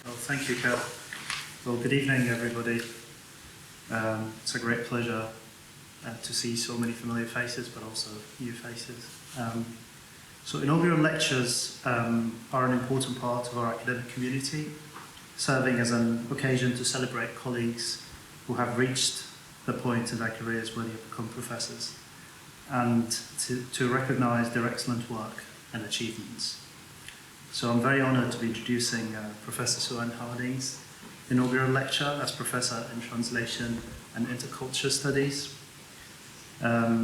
Well, thank you, Kel. Well, good evening, everybody. It's a great pleasure to see so many familiar faces, but also new faces. So inaugural lectures are an important part of our academic community, serving as an occasion to celebrate colleagues who have reached the point in their careers where they have become professors, and to recognise their excellent work and achievements. So I'm very honoured to be introducing Professor Sue-Ann Harding's inaugural lecture as Professor in Translation and Interculture Studies. A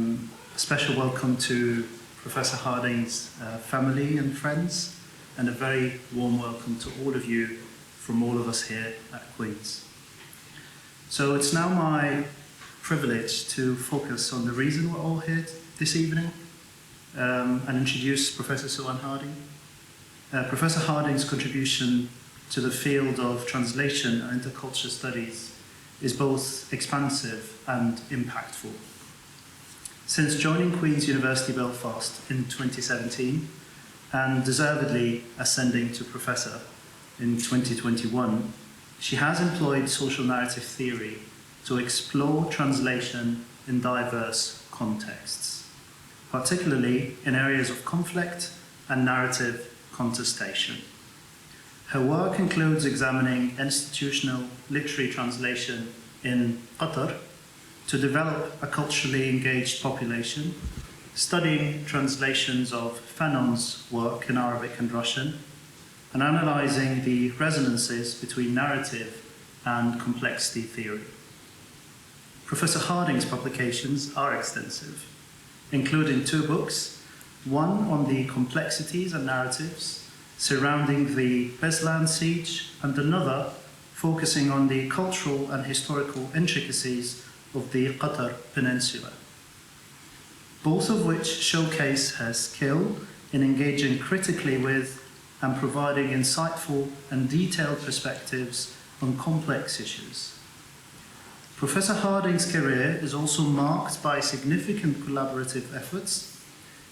special welcome to Professor Harding's family and friends, and a very warm welcome to all of you from all of us here at Queen's. So it's now my privilege to focus on the reason we're all here this evening and introduce Professor Sue-Ann Harding. Professor Harding's contribution to the field of translation and interculture studies is both expansive and impactful. Since joining Queen's University Belfast in 2017 and deservedly ascending to professor in 2021, she has employed social narrative theory to explore translation in diverse contexts, particularly in areas of conflict and narrative contestation. Her work includes examining institutional literary translation in Qatar to develop a culturally engaged population, studying translations of Fanon's work in Arabic and Russian, and analysing the resonances between narrative and complexity theory. Professor Harding's publications are extensive, including 2 books, one on the complexities and narratives surrounding the Beslan siege, and another focusing on the cultural and historical intricacies of the Qatar Peninsula, both of which showcase her skill in engaging critically with and providing insightful and detailed perspectives on complex issues. Professor Harding's career is also marked by significant collaborative efforts.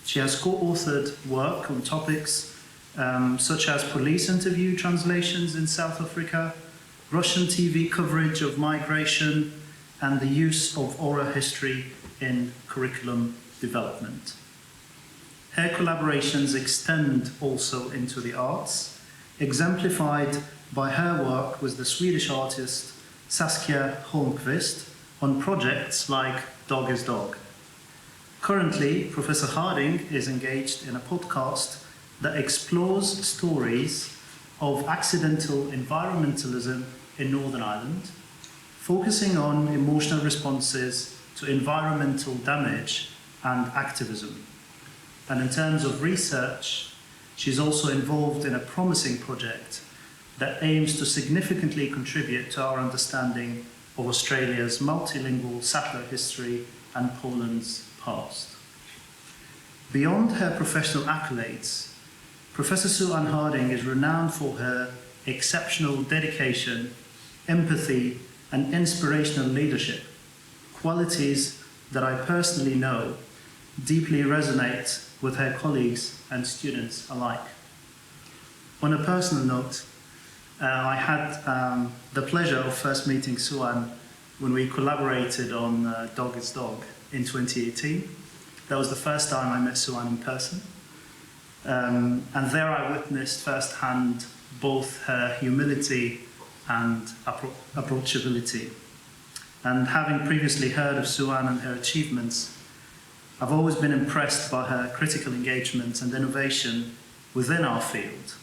She has co-authored work on topics such as police interview translations in South Africa, Russian TV coverage of migration, and the use of oral history in curriculum development. Her collaborations extend also into the arts, exemplified by her work with the Swedish artist Saskia Holmqvist on projects like Dog is Dog. Currently, Professor Harding is engaged in a podcast that explores stories of accidental environmentalism in Northern Ireland, focusing on emotional responses to environmental damage and activism. And in terms of research, she's also involved in a promising project that aims to significantly contribute to our understanding of Australia's multilingual settler history and Poland's past. Beyond her professional accolades, Professor Sue-Ann Harding is renowned for her exceptional dedication, empathy, and inspirational leadership, qualities that I personally know deeply resonate with her colleagues and students alike. On a personal note, I had the pleasure of first meeting Sue-Ann when we collaborated on Dog is Dog in 2018. That was the first time I met Sue-Ann in person. And there I witnessed firsthand both her humility and approachability. And having previously heard of Sue-Ann and her achievements, I've always been impressed by her critical engagement and innovation within our field.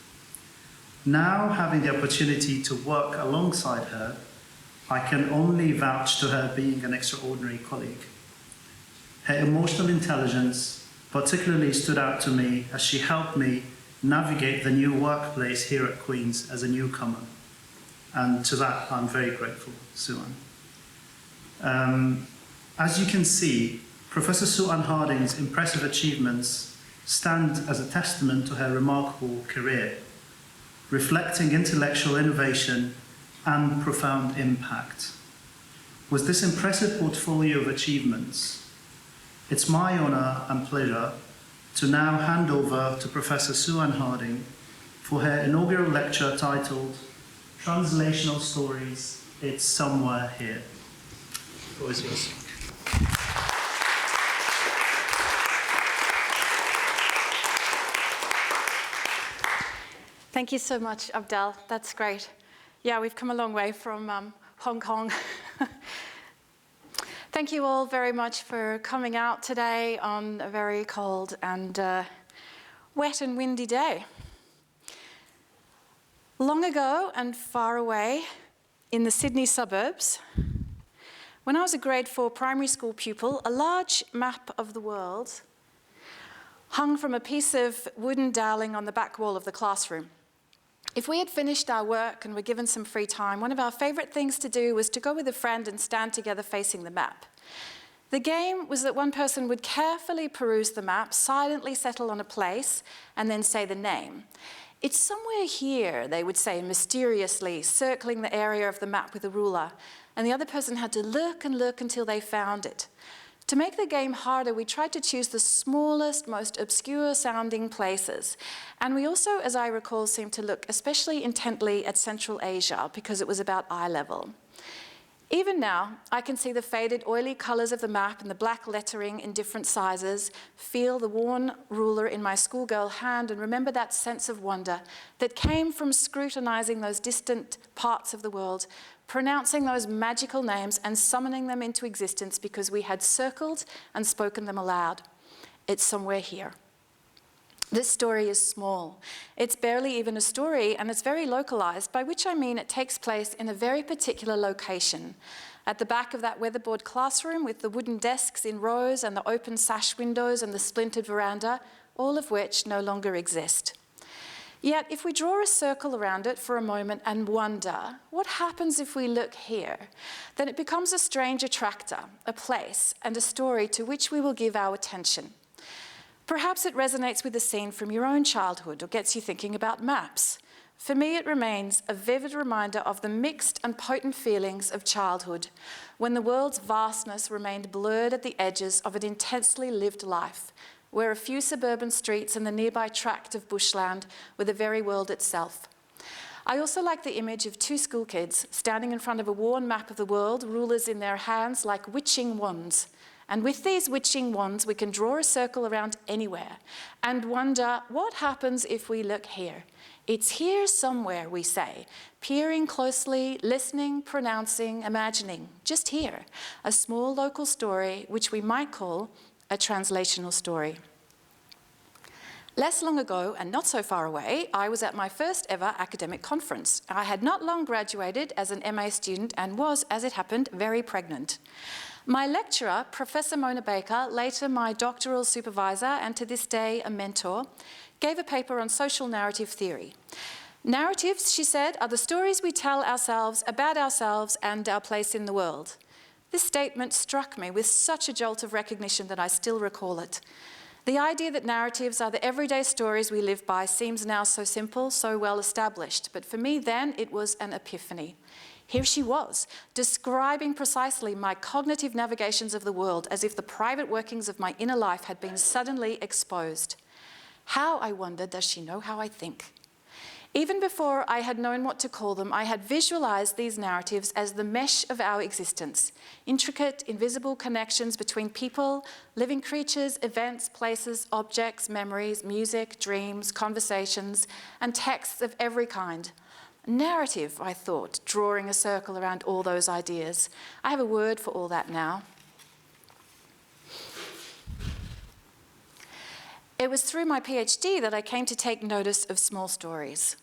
Now, having the opportunity to work alongside her, I can only vouch to her being an extraordinary colleague. Her emotional intelligence particularly stood out to me as she helped me navigate the new workplace here at Queen's as a newcomer. And to that, I'm very grateful, Sue-Ann. As you can see, Professor Sue-Ann Harding's impressive achievements stand as a testament to her remarkable career, reflecting intellectual innovation and profound impact. With this impressive portfolio of achievements, it's my honour and pleasure to now hand over to Professor Sue-Ann Harding for her inaugural lecture titled Translational stories, it's somewhere here. What is yours? Thank you so much, Abdel. That's great. Yeah, we've come a long way from Hong Kong. Thank you all very much for coming out today on a very cold and wet and windy day. Long ago and far away in the Sydney suburbs, when I was a grade 4 primary school pupil, a large map of the world hung from a piece of wooden doweling on the back wall of the classroom. If we had finished our work and were given some free time, one of our favourite things to do was to go with a friend and stand together facing the map. The game was that one person would carefully peruse the map, silently settle on a place, and then say the name. "It's somewhere here," they would say mysteriously, circling the area of the map with a ruler, and the other person had to look and look until they found it. To make the game harder, we tried to choose the smallest, most obscure-sounding places. And we also, as I recall, seemed to look especially intently at Central Asia because it was about eye level. Even now, I can see the faded, oily colours of the map and the black lettering in different sizes, feel the worn ruler in my schoolgirl hand, and remember that sense of wonder that came from scrutinising those distant parts of the world, pronouncing those magical names and summoning them into existence because we had circled and spoken them aloud. It's somewhere here. This story is small. It's barely even a story, and it's very localised, by which I mean it takes place in a very particular location. At the back of that weatherboard classroom with the wooden desks in rows and the open sash windows and the splintered veranda, all of which no longer exist. Yet, if we draw a circle around it for a moment and wonder, what happens if we look here? Then it becomes a strange attractor, a place, and a story to which we will give our attention. Perhaps it resonates with a scene from your own childhood or gets you thinking about maps. For me, it remains a vivid reminder of the mixed and potent feelings of childhood, when the world's vastness remained blurred at the edges of an intensely lived life, where a few suburban streets and the nearby tract of bushland were the very world itself. I also like the image of two school kids standing in front of a worn map of the world, rulers in their hands like witching wands. And with these witching wands, we can draw a circle around anywhere and wonder, what happens if we look here? It's here somewhere, we say, peering closely, listening, pronouncing, imagining, just here, a small local story which we might call a translational story. Less long ago, and not so far away, I was at my first ever academic conference. I had not long graduated as an MA student and was, as it happened, very pregnant. My lecturer, Professor Mona Baker, later my doctoral supervisor and to this day a mentor, gave a paper on social narrative theory. Narratives, she said, are the stories we tell ourselves about ourselves and our place in the world. This statement struck me with such a jolt of recognition that I still recall it. The idea that narratives are the everyday stories we live by seems now so simple, so well established, but for me then it was an epiphany. Here she was, describing precisely my cognitive navigations of the world as if the private workings of my inner life had been suddenly exposed. How, I wondered, does she know how I think? Even before I had known what to call them, I had visualized these narratives as the mesh of our existence, intricate, invisible connections between people, living creatures, events, places, objects, memories, music, dreams, conversations, and texts of every kind. Narrative, I thought, drawing a circle around all those ideas. I have a word for all that now. It was through my PhD that I came to take notice of small stories.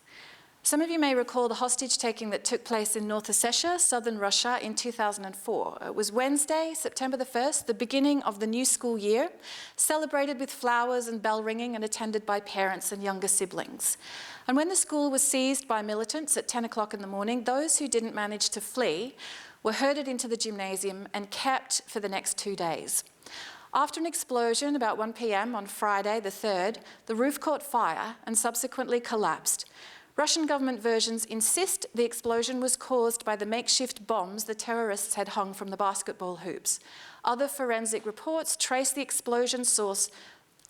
Some of you may recall the hostage-taking that took place in North Ossetia, southern Russia, in 2004. It was Wednesday, September the 1st, the beginning of the new school year, celebrated with flowers and bell ringing and attended by parents and younger siblings. And when the school was seized by militants at 10 o'clock in the morning, those who didn't manage to flee were herded into the gymnasium and kept for the next 2 days. After an explosion about 1 p.m. on Friday the 3rd, the roof caught fire and subsequently collapsed. Russian government versions insist the explosion was caused by the makeshift bombs the terrorists had hung from the basketball hoops. Other forensic reports trace the explosion source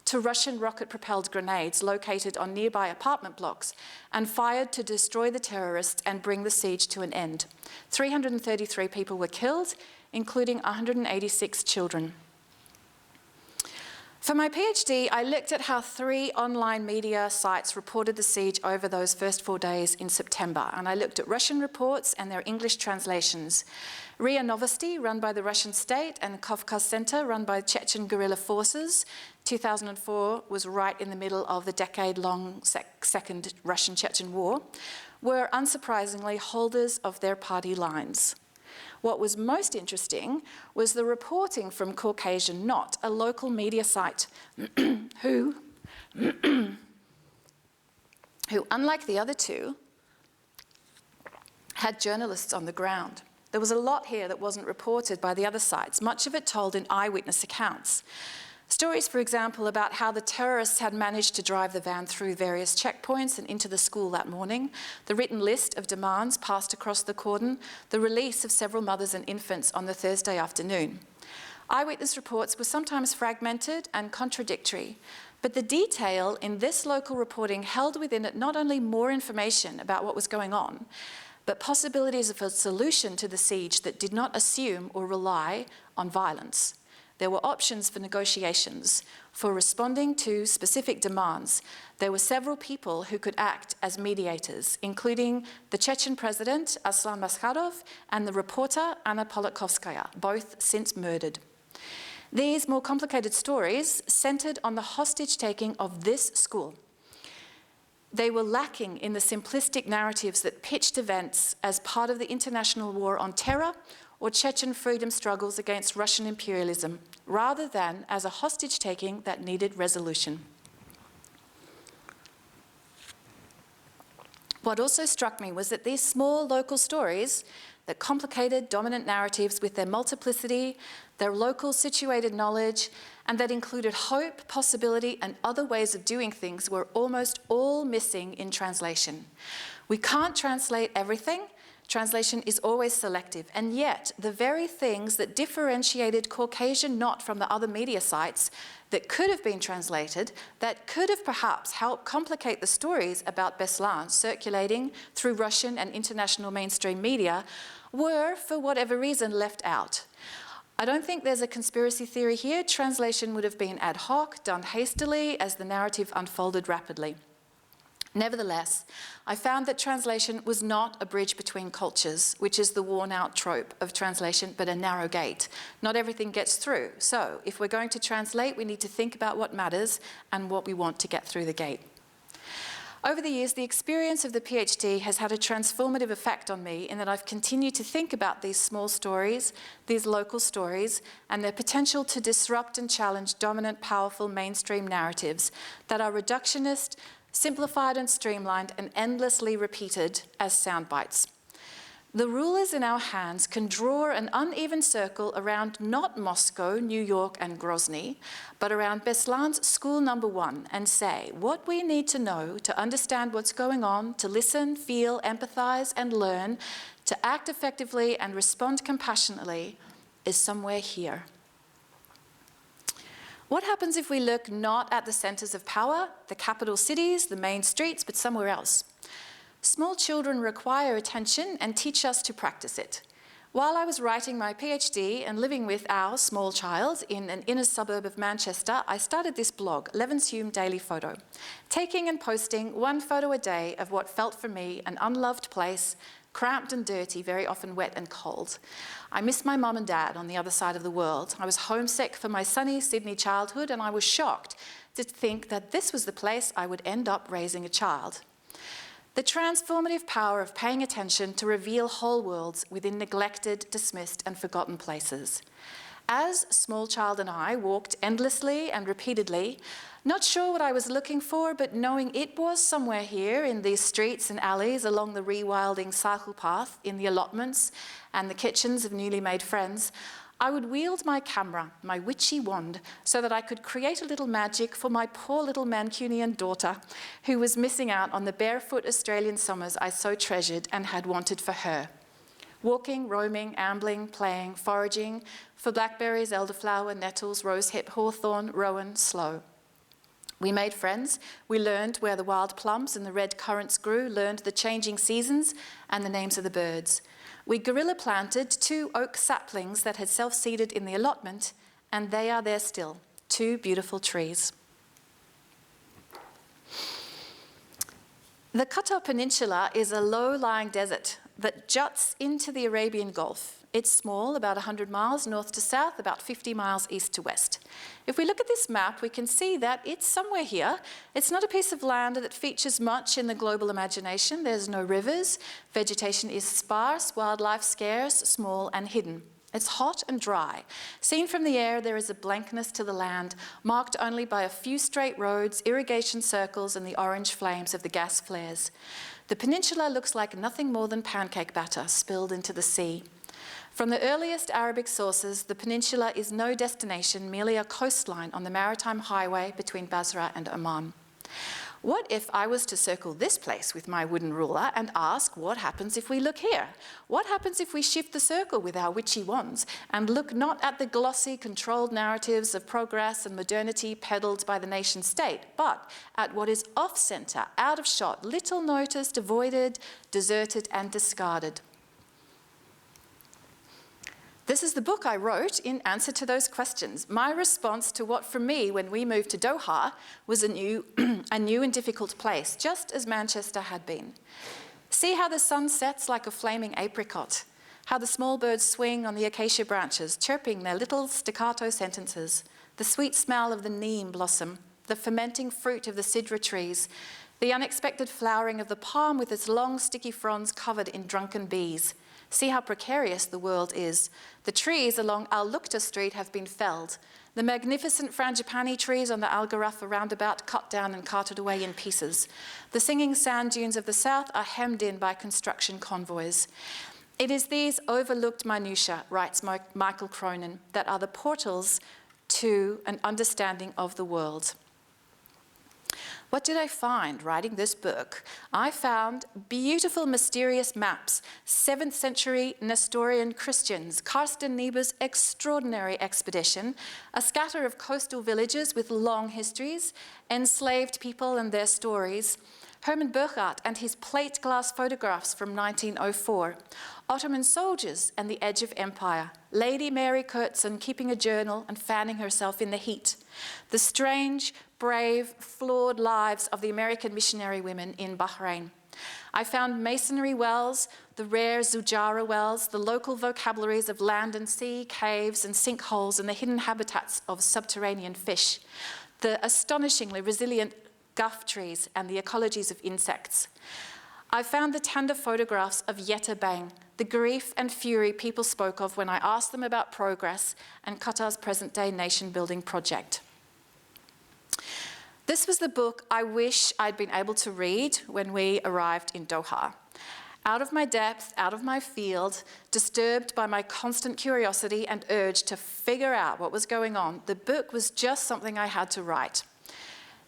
to Russian rocket-propelled grenades located on nearby apartment blocks and fired to destroy the terrorists and bring the siege to an end. 333 people were killed, including 186 children. For my PhD, I looked at how 3 online media sites reported the siege over those first 4 days in September, and I looked at Russian reports and their English translations. RIA Novosti, run by the Russian state, and Kavkaz Center, run by Chechen guerrilla forces. 2004 was right in the middle of the decade-long Second Russian-Chechen War, were unsurprisingly holders of their party lines. What was most interesting was the reporting from Caucasian Not, a local media site, who, unlike the other two, had journalists on the ground. There was a lot here that wasn't reported by the other sites, much of it told in eyewitness accounts. Stories, for example, about how the terrorists had managed to drive the van through various checkpoints and into the school that morning, the written list of demands passed across the cordon, the release of several mothers and infants on the Thursday afternoon. Eyewitness reports were sometimes fragmented and contradictory, but the detail in this local reporting held within it not only more information about what was going on, but possibilities of a solution to the siege that did not assume or rely on violence. There were options for negotiations, for responding to specific demands. There were several people who could act as mediators, including the Chechen president, Aslan Maskhadov, and the reporter, Anna Politkovskaya, both since murdered. These more complicated stories centered on the hostage-taking of this school. They were lacking in the simplistic narratives that pitched events as part of the international war on terror or Chechen freedom struggles against Russian imperialism, rather than as a hostage-taking that needed resolution. What also struck me was that these small local stories that complicated dominant narratives with their multiplicity, their local situated knowledge, and that included hope, possibility, and other ways of doing things were almost all missing in translation. We can't translate everything. Translation is always selective, and yet the very things that differentiated Caucasian Not from the other media sites that could have been translated, that could have perhaps helped complicate the stories about Beslan circulating through Russian and international mainstream media, were, for whatever reason, left out. I don't think there's a conspiracy theory here. Translation would have been ad hoc, done hastily as the narrative unfolded rapidly. Nevertheless, I found that translation was not a bridge between cultures, which is the worn-out trope of translation, but a narrow gate. Not everything gets through. So, if we're going to translate, we need to think about what matters and what we want to get through the gate. Over the years, the experience of the PhD has had a transformative effect on me in that I've continued to think about these small stories, these local stories, and their potential to disrupt and challenge dominant, powerful mainstream narratives that are reductionist, simplified and streamlined, and endlessly repeated as sound bites. The rulers in our hands can draw an uneven circle around not Moscow, New York, and Grozny, but around Beslan's school number 1 and say, what we need to know to understand what's going on, to listen, feel, empathize, and learn, to act effectively and respond compassionately is somewhere here. What happens if we look not at the centers of power, the capital cities, the main streets, but somewhere else? Small children require attention and teach us to practice it. While I was writing my PhD and living with our small child in an inner suburb of Manchester, I started this blog, Levin's Hume Daily Photo, taking and posting 1 photo a day of what felt for me an unloved place, cramped and dirty, very often wet and cold. I missed my mum and dad on the other side of the world. I was homesick for my sunny Sydney childhood, and I was shocked to think that this was the place I would end up raising a child. The transformative power of paying attention to reveal whole worlds within neglected, dismissed, and forgotten places. As small child and I walked endlessly and repeatedly, not sure what I was looking for, but knowing it was somewhere here in these streets and alleys along the rewilding cycle path, in the allotments and the kitchens of newly made friends, I would wield my camera, my witchy wand, so that I could create a little magic for my poor little Mancunian daughter, who was missing out on the barefoot Australian summers I so treasured and had wanted for her. Walking, roaming, ambling, playing, foraging for blackberries, elderflower, nettles, rosehip, hawthorn, rowan, sloe. We made friends. We learned where the wild plums and the red currants grew, learned the changing seasons and the names of the birds. We guerrilla planted 2 oak saplings that had self-seeded in the allotment, and they are there still, 2 beautiful trees. The Qatar Peninsula is a low-lying desert that juts into the Arabian Gulf. It's small, about 100 miles north to south, about 50 miles east to west. If we look at this map, we can see that it's somewhere here. It's not a piece of land that features much in the global imagination. There's no rivers, vegetation is sparse, wildlife scarce, small and hidden. It's hot and dry. Seen from the air, there is a blankness to the land, marked only by a few straight roads, irrigation circles, and the orange flames of the gas flares. The peninsula looks like nothing more than pancake batter spilled into the sea. From the earliest Arabic sources, the peninsula is no destination, merely a coastline on the maritime highway between Basra and Oman. What if I was to circle this place with my wooden ruler and ask, what happens if we look here? What happens if we shift the circle with our witchy wands and look not at the glossy, controlled narratives of progress and modernity peddled by the nation state, but at what is off-centre, out of shot, little noticed, avoided, deserted and discarded? This is the book I wrote in answer to those questions. My response to what, for me, when we moved to Doha, was a new and difficult place, just as Manchester had been. See how the sun sets like a flaming apricot, how the small birds swing on the acacia branches, chirping their little staccato sentences, the sweet smell of the neem blossom, the fermenting fruit of the sidra trees, the unexpected flowering of the palm with its long sticky fronds covered in drunken bees. See how precarious the world is. The trees along Al Lukta Street have been felled. The magnificent frangipani trees on the Al Gharafa roundabout cut down and carted away in pieces. The singing sand dunes of the south are hemmed in by construction convoys. It is these overlooked minutiae, writes Michael Cronin, that are the portals to an understanding of the world. What did I find writing this book? I found beautiful, mysterious maps, 7th century Nestorian Christians, Carsten Niebuhr's extraordinary expedition, a scatter of coastal villages with long histories, enslaved people and their stories, Herman Burkhardt and his plate glass photographs from 1904, Ottoman soldiers and the edge of empire, Lady Mary Kurtzen keeping a journal and fanning herself in the heat, the strange, brave, flawed lives of the American missionary women in Bahrain. I found masonry wells, the rare Zujara wells, the local vocabularies of land and sea, caves and sinkholes, and the hidden habitats of subterranean fish, the astonishingly resilient guff trees and the ecologies of insects. I found the tender photographs of Yetta Bang, the grief and fury people spoke of when I asked them about progress and Qatar's present-day nation-building project. This was the book I wish I'd been able to read when we arrived in Doha. Out of my depth, out of my field, disturbed by my constant curiosity and urge to figure out what was going on, the book was just something I had to write.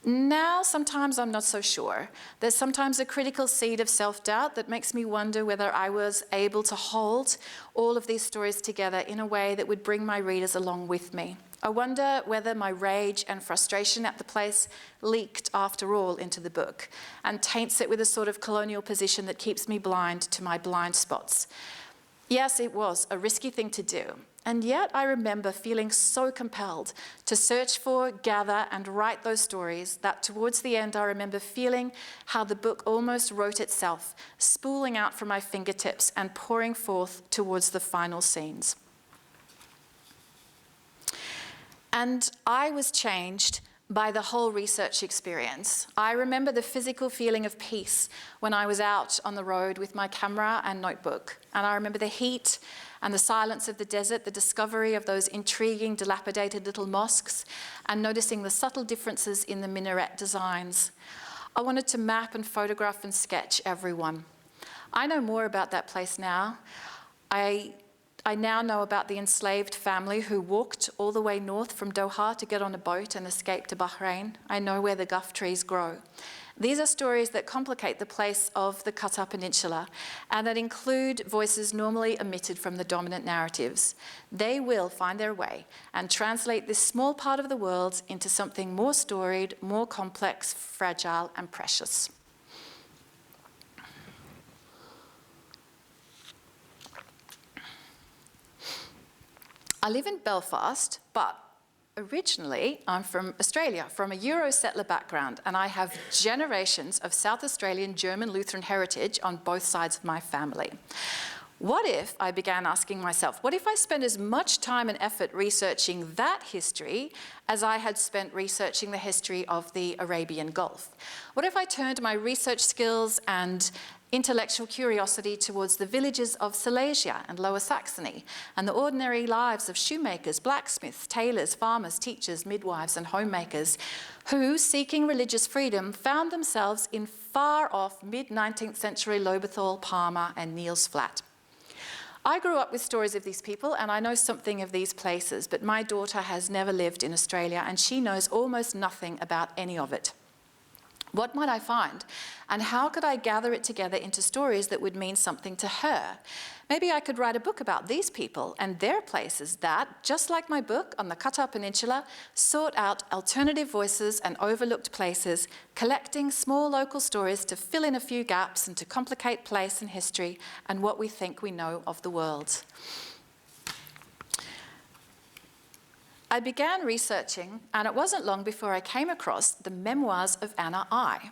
Now, sometimes I'm not so sure. There's sometimes a critical seed of self-doubt that makes me wonder whether I was able to hold all of these stories together in a way that would bring my readers along with me. I wonder whether my rage and frustration at the place leaked, after all, into the book and taints it with a sort of colonial position that keeps me blind to my blind spots. Yes, it was a risky thing to do, and yet I remember feeling so compelled to search for, gather, and write those stories that towards the end I remember feeling how the book almost wrote itself, spooling out from my fingertips and pouring forth towards the final scenes. And I was changed by the whole research experience. I remember the physical feeling of peace when I was out on the road with my camera and notebook. And I remember the heat and the silence of the desert, the discovery of those intriguing, dilapidated little mosques, and noticing the subtle differences in the minaret designs. I wanted to map and photograph and sketch everyone. I know more about that place now. I now know about the enslaved family who walked all the way north from Doha to get on a boat and escape to Bahrain. I know where the guff trees grow. These are stories that complicate the place of the Qatar Peninsula and that include voices normally omitted from the dominant narratives. They will find their way and translate this small part of the world into something more storied, more complex, fragile, and precious. I live in Belfast, but originally, I'm from Australia, from a Euro settler background, and I have generations of South Australian German Lutheran heritage on both sides of my family. What if, I began asking myself, what if I spent as much time and effort researching that history as I had spent researching the history of the Arabian Gulf? What if I turned my research skills and intellectual curiosity towards the villages of Silesia and Lower Saxony and the ordinary lives of shoemakers, blacksmiths, tailors, farmers, teachers, midwives, and homemakers who, seeking religious freedom, found themselves in far-off mid-19th century Lobethal, Palmer, and Neil's Flat. I grew up with stories of these people and I know something of these places, but my daughter has never lived in Australia and she knows almost nothing about any of it. What might I find? And how could I gather it together into stories that would mean something to her? Maybe I could write a book about these people and their places that, just like my book on the Qatar Peninsula, sought out alternative voices and overlooked places, collecting small local stories to fill in a few gaps and to complicate place and history and what we think we know of the world. I began researching, and it wasn't long before I came across the memoirs of Anna I.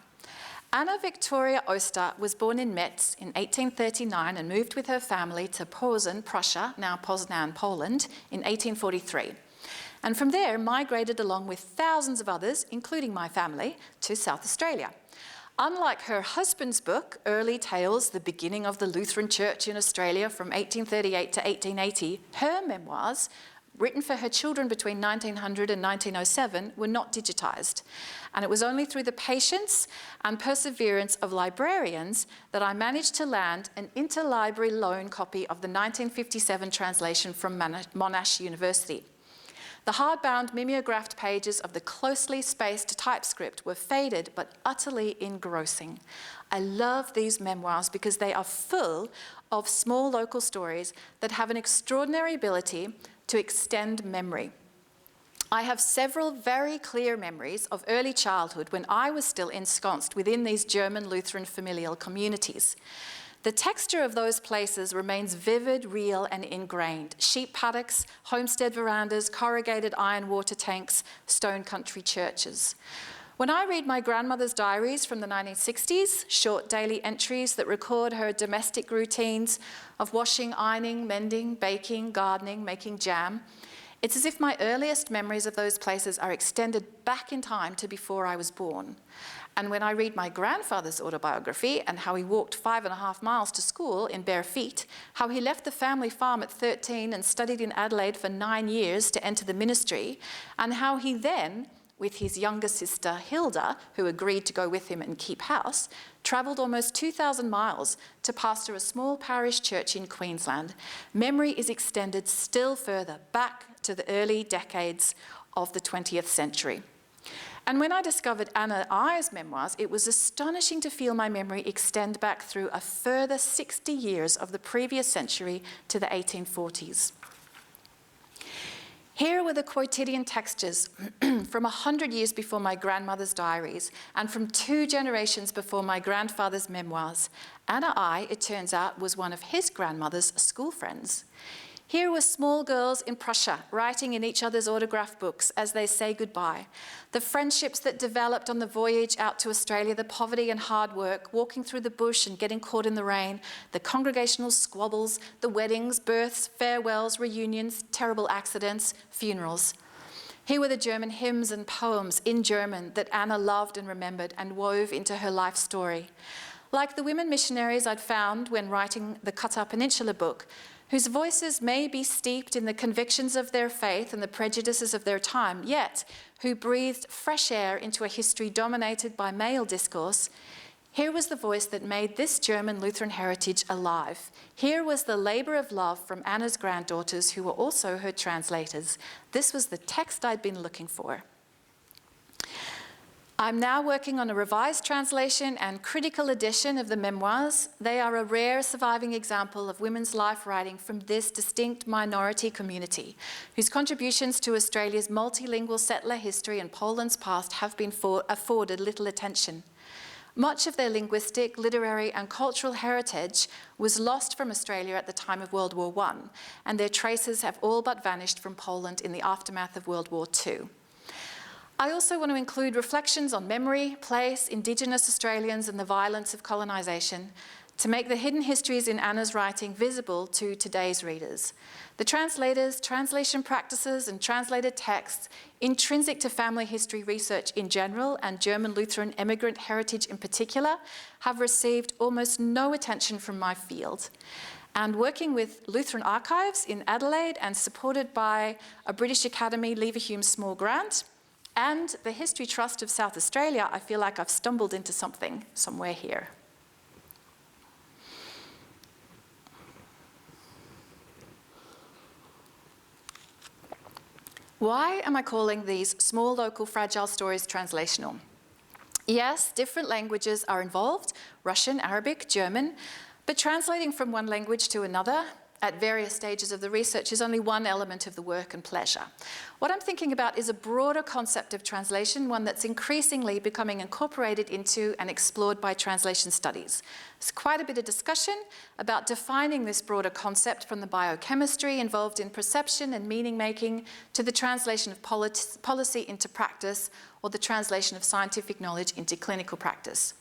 Anna Victoria Oster was born in Metz in 1839 and moved with her family to Posen, Prussia, now Poznan, Poland, in 1843. And from there migrated along with thousands of others, including my family, to South Australia. Unlike her husband's book, Early Tales, The Beginning of the Lutheran Church in Australia from 1838 to 1880, her memoirs, written for her children between 1900 and 1907, were not digitised. And it was only through the patience and perseverance of librarians that I managed to land an interlibrary loan copy of the 1957 translation from Monash University. The hardbound mimeographed pages of the closely spaced typescript were faded but utterly engrossing. I love these memoirs because they are full of small local stories that have an extraordinary ability to extend memory. I have several very clear memories of early childhood when I was still ensconced within these German Lutheran familial communities. The texture of those places remains vivid, real, and ingrained. Sheep paddocks, homestead verandas, corrugated iron water tanks, stone country churches. When I read my grandmother's diaries from the 1960s, short daily entries that record her domestic routines of washing, ironing, mending, baking, gardening, making jam, it's as if my earliest memories of those places are extended back in time to before I was born. And when I read my grandfather's autobiography and how he walked 5.5 miles to school in bare feet, how he left the family farm at 13 and studied in Adelaide for 9 years to enter the ministry, and how he then, with his younger sister Hilda, who agreed to go with him and keep house, travelled almost 2,000 miles to pastor a small parish church in Queensland. Memory is extended still further, back to the early decades of the 20th century. And when I discovered Anna I's memoirs, it was astonishing to feel my memory extend back through a further 60 years of the previous century to the 1840s. Here were the quotidian textures from 100 years before my grandmother's diaries and from 2 generations before my grandfather's memoirs. Anna I, it turns out, was one of his grandmother's school friends. Here were small girls in Prussia writing in each other's autograph books as they say goodbye. The friendships that developed on the voyage out to Australia, the poverty and hard work, walking through the bush and getting caught in the rain, the congregational squabbles, the weddings, births, farewells, reunions, terrible accidents, funerals. Here were the German hymns and poems in German that Anna loved and remembered and wove into her life story. Like the women missionaries I'd found when writing the Qatar Peninsula book, whose voices may be steeped in the convictions of their faith and the prejudices of their time, yet who breathed fresh air into a history dominated by male discourse, here was the voice that made this German Lutheran heritage alive. Here was the labour of love from Anna's granddaughters, who were also her translators. This was the text I'd been looking for. I'm now working on a revised translation and critical edition of the memoirs. They are a rare surviving example of women's life writing from this distinct minority community, whose contributions to Australia's multilingual settler history and Poland's past have been afforded little attention. Much of their linguistic, literary and cultural heritage was lost from Australia at the time of World War I, and their traces have all but vanished from Poland in the aftermath of World War II. I also want to include reflections on memory, place, Indigenous Australians and the violence of colonisation to make the hidden histories in Anna's writing visible to today's readers. The translators, translation practices and translated texts intrinsic to family history research in general and German Lutheran immigrant heritage in particular have received almost no attention from my field. And working with Lutheran Archives in Adelaide and supported by a British Academy Leverhulme small grant, and the History Trust of South Australia, I feel like I've stumbled into something somewhere here. Why am I calling these small, local, fragile stories translational? Yes, different languages are involved, Russian, Arabic, German, but translating from one language to another at various stages of the research is only one element of the work and pleasure. What I'm thinking about is a broader concept of translation, one that's increasingly becoming incorporated into and explored by translation studies. There's quite a bit of discussion about defining this broader concept, from the biochemistry involved in perception and meaning making to the translation of policy into practice, or the translation of scientific knowledge into clinical practice.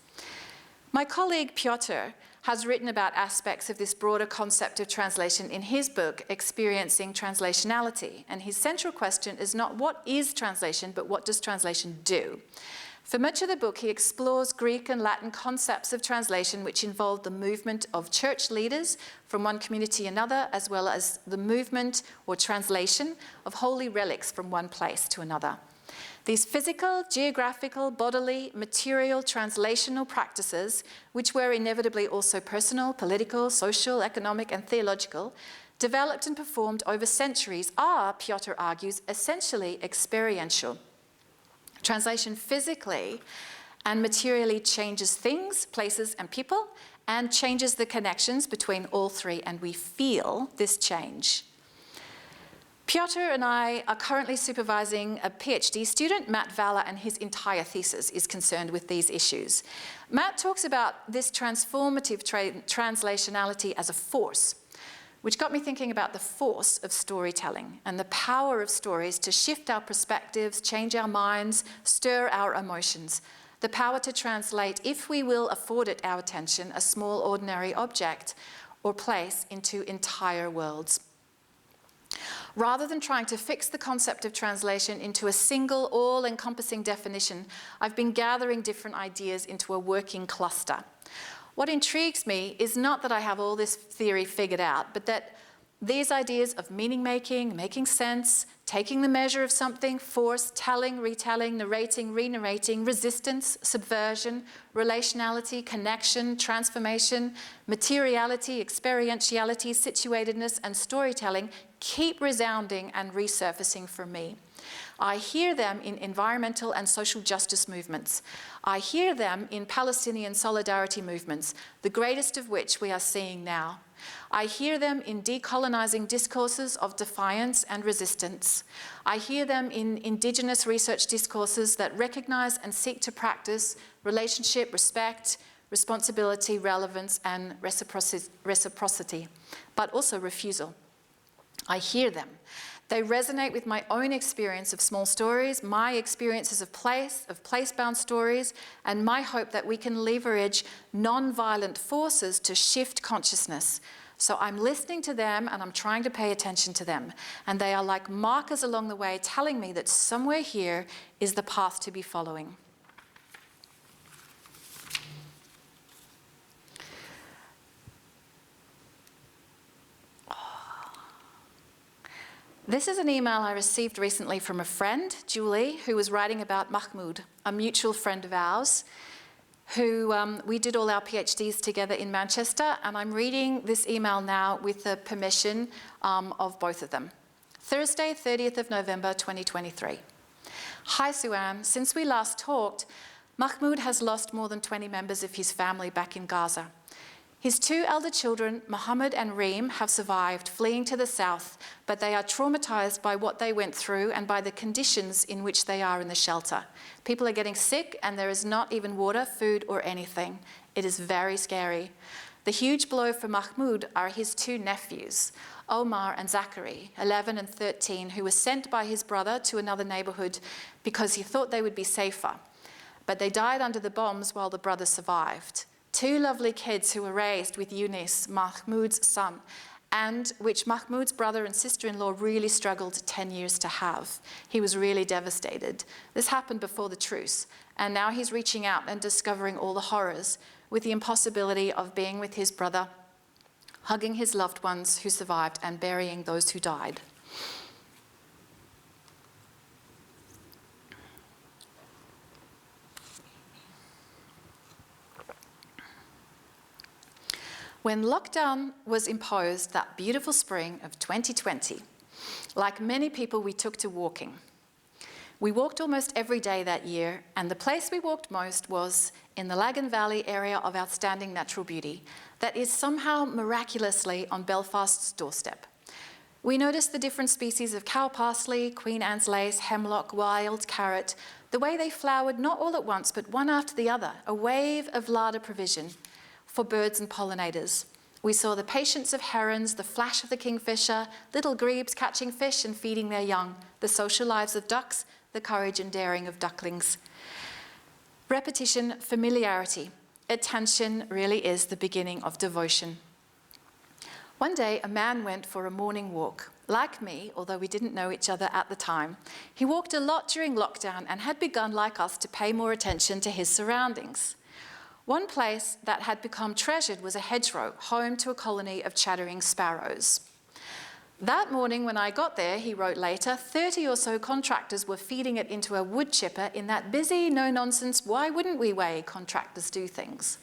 My colleague Piotr has written about aspects of this broader concept of translation in his book, Experiencing Translationality. And his central question is not what is translation, but what does translation do? For much of the book, he explores Greek and Latin concepts of translation, which involve the movement of church leaders from one community to another, as well as the movement or translation of holy relics from one place to another. These physical, geographical, bodily, material, translational practices, which were inevitably also personal, political, social, economic, and theological, developed and performed over centuries, are, Piotr argues, essentially experiential. Translation physically and materially changes things, places, and people, and changes the connections between all three, and we feel this change. Piotr and I are currently supervising a PhD student, Matt Valla, and his entire thesis is concerned with these issues. Matt talks about this transformative translationality as a force, which got me thinking about the force of storytelling and the power of stories to shift our perspectives, change our minds, stir our emotions. The power to translate, if we will afford it our attention, a small ordinary object or place into entire worlds. Rather than trying to fix the concept of translation into a single, all-encompassing definition, I've been gathering different ideas into a working cluster. What intrigues me is not that I have all this theory figured out, but that these ideas of meaning-making, making sense, taking the measure of something, force, telling, retelling, narrating, re-narrating, resistance, subversion, relationality, connection, transformation, materiality, experientiality, situatedness, and storytelling keep resounding and resurfacing for me. I hear them in environmental and social justice movements. I hear them in Palestinian solidarity movements, the greatest of which we are seeing now. I hear them in decolonizing discourses of defiance and resistance. I hear them in Indigenous research discourses that recognize and seek to practice relationship, respect, responsibility, relevance, and reciprocity, but also refusal. I hear them. They resonate with my own experience of small stories, my experiences of place-bound stories, and my hope that we can leverage non-violent forces to shift consciousness. So I'm listening to them and I'm trying to pay attention to them. And they are like markers along the way telling me that somewhere here is the path to be following. This is an email I received recently from a friend, Julie, who was writing about Mahmoud, a mutual friend of ours, who we did all our PhDs together in Manchester, and I'm reading this email now with the permission of both of them. Thursday, 30th of November, 2023. Hi, Suan. Since we last talked, Mahmoud has lost more than 20 members of his family back in Gaza. His 2 elder children, Mohammed and Reem, have survived, fleeing to the south, but they are traumatized by what they went through and by the conditions in which they are in the shelter. People are getting sick and there is not even water, food, or anything. It is very scary. The huge blow for Mahmoud are his 2 nephews, Omar and Zachary, 11 and 13, who were sent by his brother to another neighborhood because he thought they would be safer. But they died under the bombs while the brother survived. 2 lovely kids who were raised with Yunus, Mahmoud's son, and which Mahmoud's brother and sister-in-law really struggled 10 years to have. He was really devastated. This happened before the truce, and now he's reaching out and discovering all the horrors, with the impossibility of being with his brother, hugging his loved ones who survived, and burying those who died. When lockdown was imposed that beautiful spring of 2020, like many people, we took to walking. We walked almost every day that year, and the place we walked most was in the Lagan Valley area of outstanding natural beauty that is somehow miraculously on Belfast's doorstep. We noticed the different species of cow parsley, Queen Anne's lace, hemlock, wild carrot, the way they flowered not all at once but one after the other, a wave of larder provision for birds and pollinators. We saw the patience of herons, the flash of the kingfisher, little grebes catching fish and feeding their young, the social lives of ducks, the courage and daring of ducklings. Repetition, familiarity, attention really is the beginning of devotion. One day, a man went for a morning walk. Like me, although we didn't know each other at the time, he walked a lot during lockdown and had begun, like us, to pay more attention to his surroundings. One place that had become treasured was a hedgerow, home to a colony of chattering sparrows. That morning when I got there, he wrote later, 30 or so contractors were feeding it into a wood chipper in that busy, no-nonsense, why wouldn't we way contractors do things?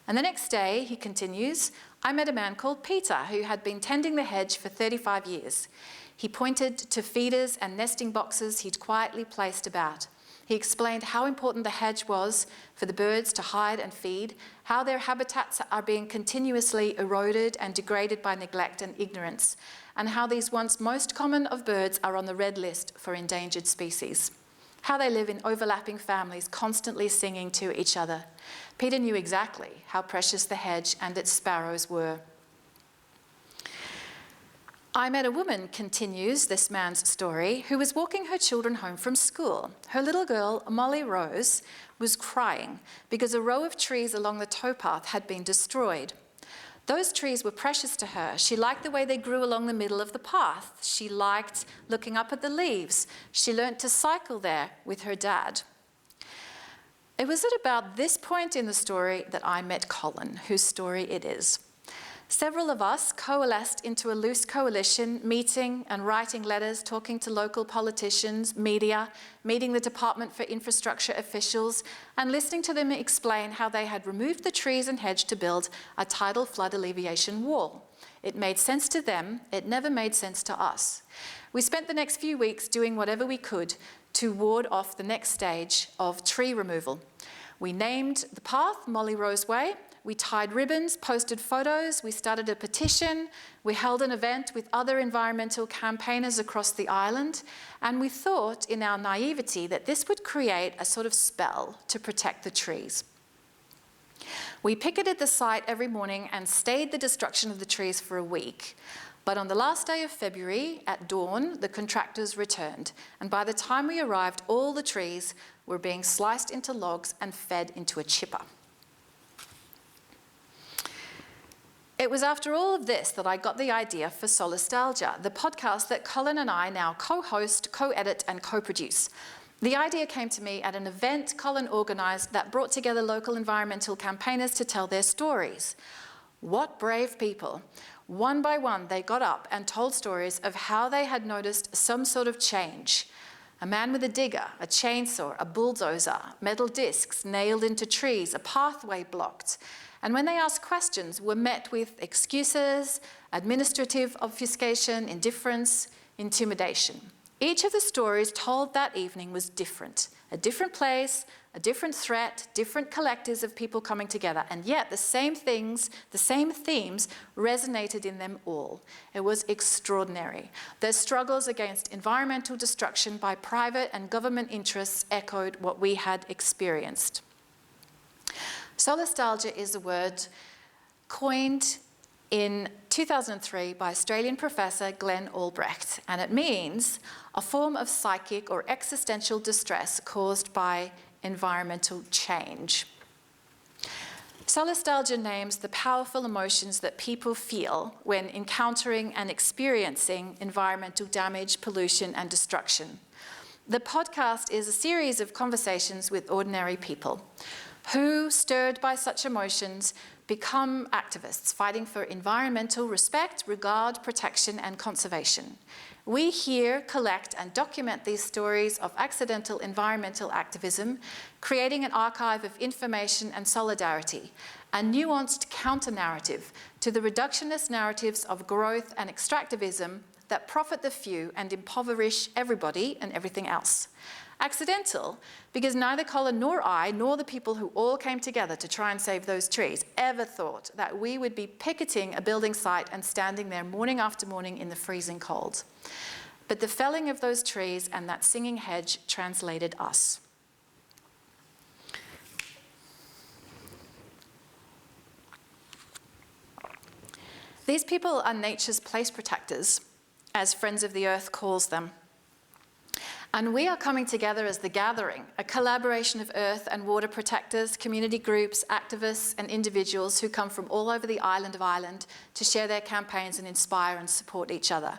And the next day, he continues, I met a man called Peter who had been tending the hedge for 35 years. He pointed to feeders and nesting boxes he'd quietly placed about. He explained how important the hedge was for the birds to hide and feed, how their habitats are being continuously eroded and degraded by neglect and ignorance, and how these once most common of birds are on the red list for endangered species. How they live in overlapping families, constantly singing to each other. Peter knew exactly how precious the hedge and its sparrows were. I met a woman, continues this man's story, who was walking her children home from school. Her little girl, Molly Rose, was crying because a row of trees along the towpath had been destroyed. Those trees were precious to her. She liked the way they grew along the middle of the path. She liked looking up at the leaves. She learnt to cycle there with her dad. It was at about this point in the story that I met Colin, whose story it is. Several of us coalesced into a loose coalition, meeting and writing letters, talking to local politicians, media, meeting the Department for Infrastructure officials, and listening to them explain how they had removed the trees and hedge to build a tidal flood alleviation wall. It made sense to them, it never made sense to us. We spent the next few weeks doing whatever we could to ward off the next stage of tree removal. We named the path Molly Rose Way. We tied ribbons, posted photos, we started a petition, we held an event with other environmental campaigners across the island, and we thought in our naivety that this would create a sort of spell to protect the trees. We picketed the site every morning and stayed the destruction of the trees for a week. But on the last day of February, at dawn, the contractors returned, and by the time we arrived, all the trees were being sliced into logs and fed into a chipper. It was after all of this that I got the idea for Solastalgia, the podcast that Colin and I now co-host, co-edit and co-produce. The idea came to me at an event Colin organised that brought together local environmental campaigners to tell their stories. What brave people. One by one, they got up and told stories of how they had noticed some sort of change. A man with a digger, a chainsaw, a bulldozer, metal discs nailed into trees, a pathway blocked. And when they asked questions, were met with excuses, administrative obfuscation, indifference, intimidation. Each of the stories told that evening was different. A different place, a different threat, different collectors of people coming together, and yet the same things, the same themes resonated in them all. It was extraordinary. Their struggles against environmental destruction by private and government interests echoed what we had experienced. Solastalgia is a word coined in 2003 by Australian professor Glenn Albrecht, and it means a form of psychic or existential distress caused by environmental change. Solastalgia names the powerful emotions that people feel when encountering and experiencing environmental damage, pollution, and destruction. The podcast is a series of conversations with ordinary people who, stirred by such emotions, become activists fighting for environmental respect, regard, protection, and conservation. We hear, collect, and document these stories of accidental environmental activism, creating an archive of information and solidarity, a nuanced counter-narrative to the reductionist narratives of growth and extractivism that profit the few and impoverish everybody and everything else. Accidental, because neither Colin nor I, nor the people who all came together to try and save those trees, ever thought that we would be picketing a building site and standing there morning after morning in the freezing cold. But the felling of those trees and that singing hedge translated us. These people are nature's place protectors, as Friends of the Earth calls them. And we are coming together as the gathering, a collaboration of earth and water protectors, community groups, activists, and individuals who come from all over the island of Ireland to share their campaigns and inspire and support each other.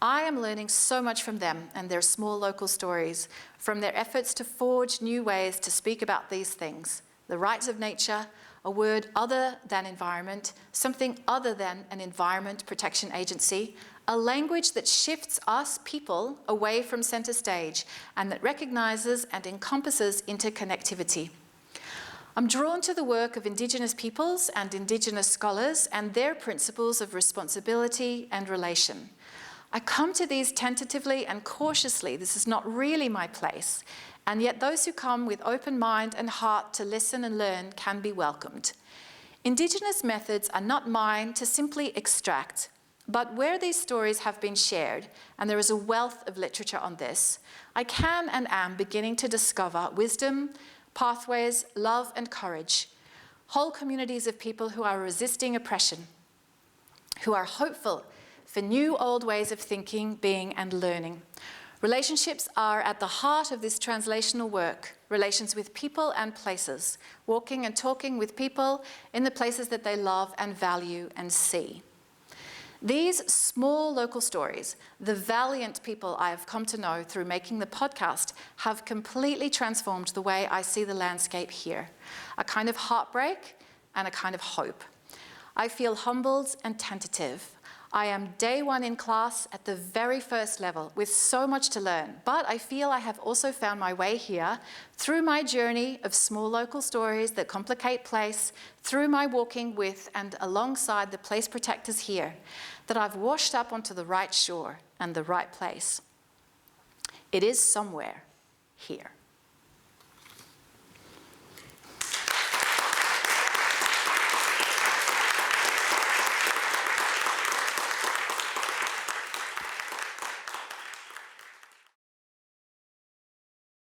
I am learning so much from them and their small local stories, from their efforts to forge new ways to speak about these things, the rights of nature, a word other than environment, something other than an environment protection agency, a language that shifts us people away from centre stage and that recognises and encompasses interconnectivity. I'm drawn to the work of Indigenous peoples and Indigenous scholars and their principles of responsibility and relation. I come to these tentatively and cautiously. This is not really my place. And yet those who come with open mind and heart to listen and learn can be welcomed. Indigenous methods are not mine to simply extract, but where these stories have been shared, and there is a wealth of literature on this, I can and am beginning to discover wisdom, pathways, love and courage, whole communities of people who are resisting oppression, who are hopeful for new old ways of thinking, being and learning. Relationships are at the heart of this translational work, relations with people and places, walking and talking with people in the places that they love and value and see. These small local stories, the valiant people I have come to know through making the podcast, have completely transformed the way I see the landscape here. A kind of heartbreak and a kind of hope. I feel humbled and tentative. I am day one in class at the very first level with so much to learn, but I feel I have also found my way here through my journey of small local stories that complicate place, through my walking with and alongside the place protectors here, that I've washed up onto the right shore and the right place. It is somewhere here.